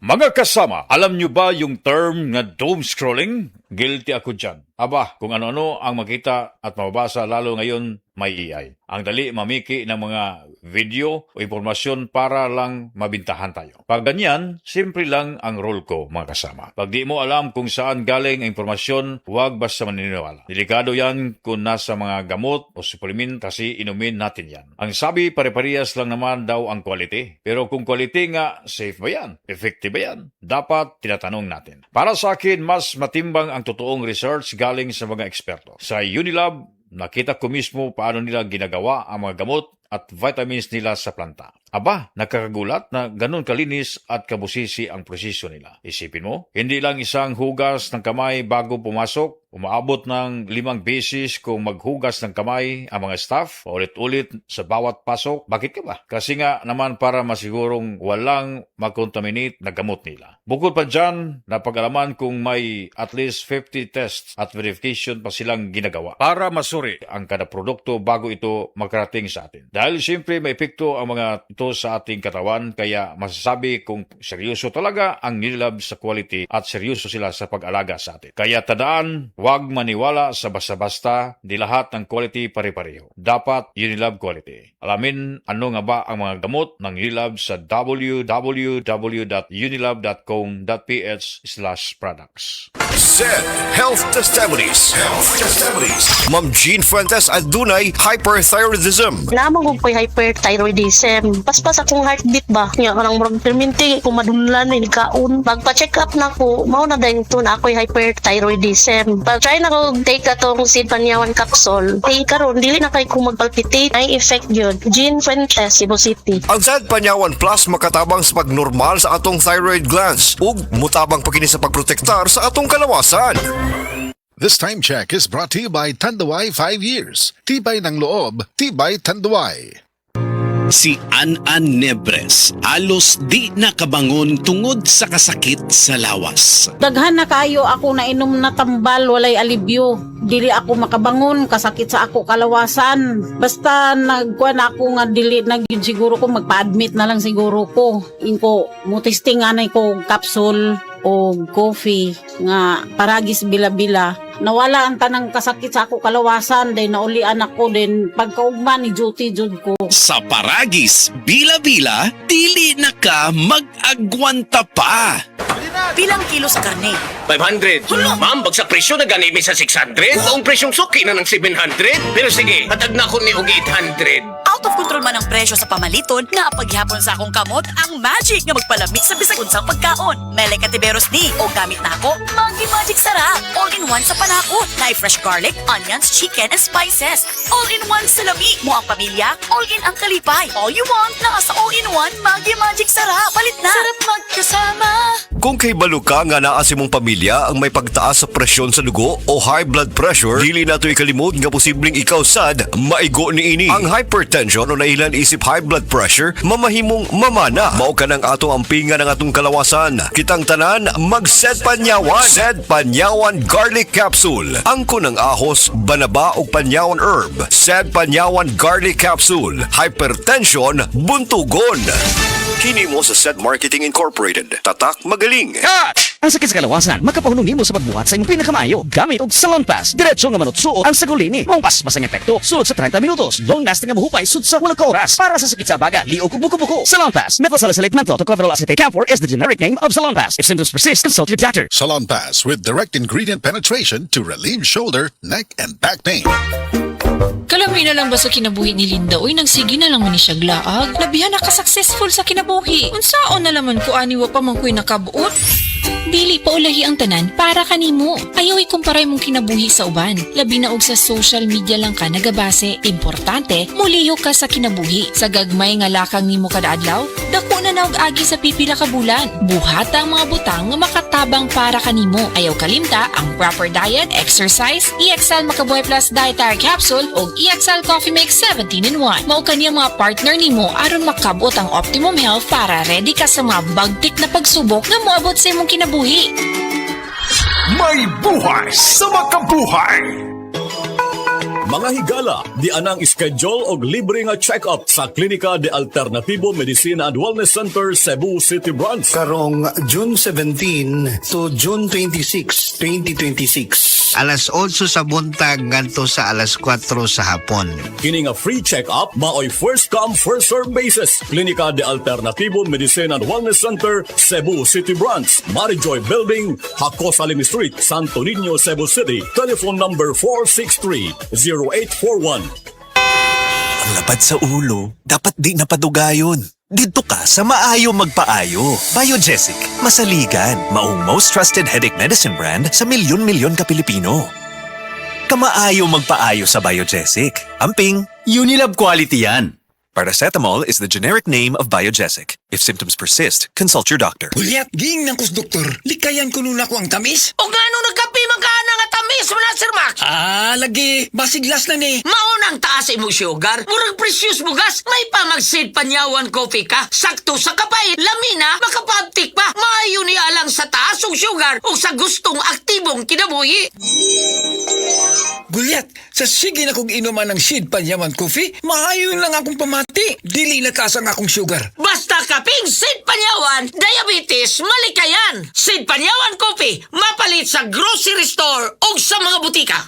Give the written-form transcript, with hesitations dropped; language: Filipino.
Mga kasama, alam nyo ba yung term na doom scrolling? Guilty ako dyan. Aba, kung ano-ano ang makita at mababasa lalo ngayon may AI. Ang dali mamiki ng mga video o impormasyon para lang mabintahan tayo. Pag ganyan, simple lang ang role ko mga kasama. Pag di mo alam kung saan galing ang impormasyon, huwag basta maniniwala. Delikado yan kung nasa mga gamot o supplement kasi inumin natin yan. Ang sabi, pare-parehas lang naman daw ang quality. Pero kung quality nga, safe ba yan? Effective ba yan? Dapat tinatanong natin. Para sa akin, mas matimbang ang totoong research galing sa mga eksperto. Sa Unilab, nakita ko mismo paano nila ginagawa ang mga gamot at vitamins nila sa planta. Aba, nakakagulat na ganun kalinis at kabusisi ang proseso nila. Isipin mo, hindi lang isang hugas ng kamay bago pumasok, umaabot ng 5 beses kung maghugas ng kamay ang mga staff, ulit-ulit sa bawat pasok. Bakit ka ba? Kasi nga naman para masigurong walang mag-contaminate na gamot nila. Bukod pa dyan, napag-alaman kung may at least 50 tests at verification pa silang ginagawa para masuri ang kada produkto bago ito makarating sa atin. Dahil siyempre may epekto ang mga ito sa ating katawan, kaya masasabi kung seryoso talaga ang Unilab sa quality at seryoso sila sa pag-alaga sa atin. Kaya tandaan, huwag maniwala sa basta-basta, di lahat ng quality pare-pareho. Dapat Unilab quality. Alamin ano nga ba ang mga gamot ng Unilab sa www.unilab.com.ph/products. Said Health Testimonies. Ma'am Jean Fuentes adunay hyperthyroidism. Naman ko ko'y hyperthyroidism. Paspas akong heartbeat ba? Nga karang murag perminti, kung madunlan na nikaon. Pagpa-check up na ko, mao na dahil ito na ako'y hyperthyroidism. Pag-try na ko take atong Sid Panyawan capsule. Karon, dili na kay kung magpalpitate. Ay effect yun. Jean Fuentes, Cebu City. Ang Said Panyawan Plus makatabang sa pagnormal sa atong thyroid glands ug mutabang pa kini sa pagprotektar sa atong kalawasan. This time check is brought to you by Tanduay 5 years. Tibay ng loob, tibay Tanduay. Si An-An Nebres alos di nakabangon tungod sa kasakit sa lawas. Daghan na kayo ako na inom na tambal, walay alibyo. Dili ako makabangon, kasakit sa ako kalawasan. Basta nagkuhan ako nga dili na gyud siguro ko, magpa-admit na lang siguro ko. Inko mutisting anay ko capsule o coffee nga paragis bila-bila. Nawala ang tanang kasakit sa ako kalawasan, then naulian ako, then pagkaugma ni duty jud ko. Sa paragis, bila-bila, dili na ka mag-agwanta pa. Pilang kilo sa karne? 500. Ma'am, bagsak presyo na gani mi sa 600. Ang presyong suki na ng 700. Pero sige, hatag na ko ni og 800. Out of control man ang presyo sa pamaliton, nga paghihapon sa akong kamot, ang magic nga magpalamig sa bisag unsang pagkaon. Mele Katiberos ni, o gamit na ako, Maggi Magic Sarap. All-in-one sa panakot. Na fresh garlic, onions, chicken, and spices. All-in-one sa labi. Mo ang pamilya, all-in ang kalipay. All you want, nasa all-in-one Maggi Magic Sarap. Palit na. Sarap magkasama. Kung kay balo ka nga naa si mong pamilya ang may pagtaas sa presyon sa dugo o high blood pressure, dili na to'y kalimot nga posibleng ikaw sad maigo ni ini. Ang hypertension o nailan isip high blood pressure mamahimong mamana. Mao ka ng atong ampingan ng atong kalawasan. Kitang tanan mag-Said Panyawan. Said Panyawan Garlic Capsule. Angko ng ahos, banaba o panyawan herb. Said Panyawan Garlic Capsule. Hypertension buntugon. Kini mo sa Said Marketing Incorporated. Tatak magaling. Ang sakit sa kalawasan, makapahulong nimo sa pagbuhat sa imong pinakamayo. Gamit og Salon Pass. Diretso nga manutsuot ang sagulini. Mong paspas ang epekto. Sulod sa 30 minutos. Long lasting nga mahupay sud sa walang oras. Para sa sakit sa baga, liog ug buko-buko. Salon Pass. Methylsalicylate menthol tocopherol acetate camphor is the generic name of Salon Pass. If symptoms persist, consult your doctor. Salon Pass with direct ingredient penetration to relieve shoulder, neck, and back pain. Kalamay na lang ba sa kinabuhi ni Linda? Uy, nagsige na lang man ni siya glaag. Labihan na ka-successful sa kinabuhi. Unsaon na laman ko aniwa pa man ko'y nakabuot? Dili pa ulahi ang tanan para kanimo. Ayaw ikumparay mong kinabuhi sa uban. Labi na og sa social media lang ka nagabase. Importante, muliyo ka sa kinabuhi. Sa gagmay nga lakang nimo kada adlaw, dako na naog agi sa pipila ka bulan. Buhata ang mga butang nga makatabang para kanimo. Ayaw kalimta ang proper diet, exercise, EXL Makabuhay Plus Dietary Capsule o EXL Coffee Mix 17-in-1. Mao kaniyang mga partner nimo aron makabot ang optimum health para ready ka sa mga bagtik na pagsubok nga moabot sa imong kinabuhi. May buhay sa makabuhay. Mga higala, di anang schedule og libre nga check-up sa Klinika de Alternativo Medicina and Wellness Center, Cebu City Branch. Karong June 17 to June 26, 2026. Alas 8 sa buntag ngadto sa alas 4 sa hapon. Kini nga free check-up maoy first come first serve basis. Klinika de Alternativo Medicina and Wellness Center, Cebu City Branch, Marijoy Building, Hacosalim Street, Santo Niño, Cebu City. Telephone number 463-0841. Ang lapad sa ulo, dapat di napadugayon. Dito ka sa maayo magpaayo. Biogesic, masaligan, maong most trusted headache medicine brand sa milyon-milyon ka Pilipino. Kamaayo magpaayo sa Biogesic. Amping, Unilab quality yan. Paracetamol is the generic name of Biogesic. If symptoms persist, consult your doctor. Ulyat, ging ng kus doktor. Likayan ko nun ako ang tamis. O nga nung nagkapi magkana nga tamis mo na, Sir Max. Lagi. Basiglas na ni. Maunang taas mo sugar. Murag precious mo gas. May pamagsid panyawan coffee ka. Sakto sa kapait. Lamina, makapabtik pa. Maayo ni alang sa taas og sugar o sa gustong aktibong kinabuhi. Gulyat, sa sige na kong inuman ng Sid Panyaman Coffee, maayon lang akong pamati. Dili na tasang akong sugar. Basta kaping Sid Panyawan, diabetes, malikayan. Sid Panyawan Coffee, mapalit sa grocery store o sa mga butika.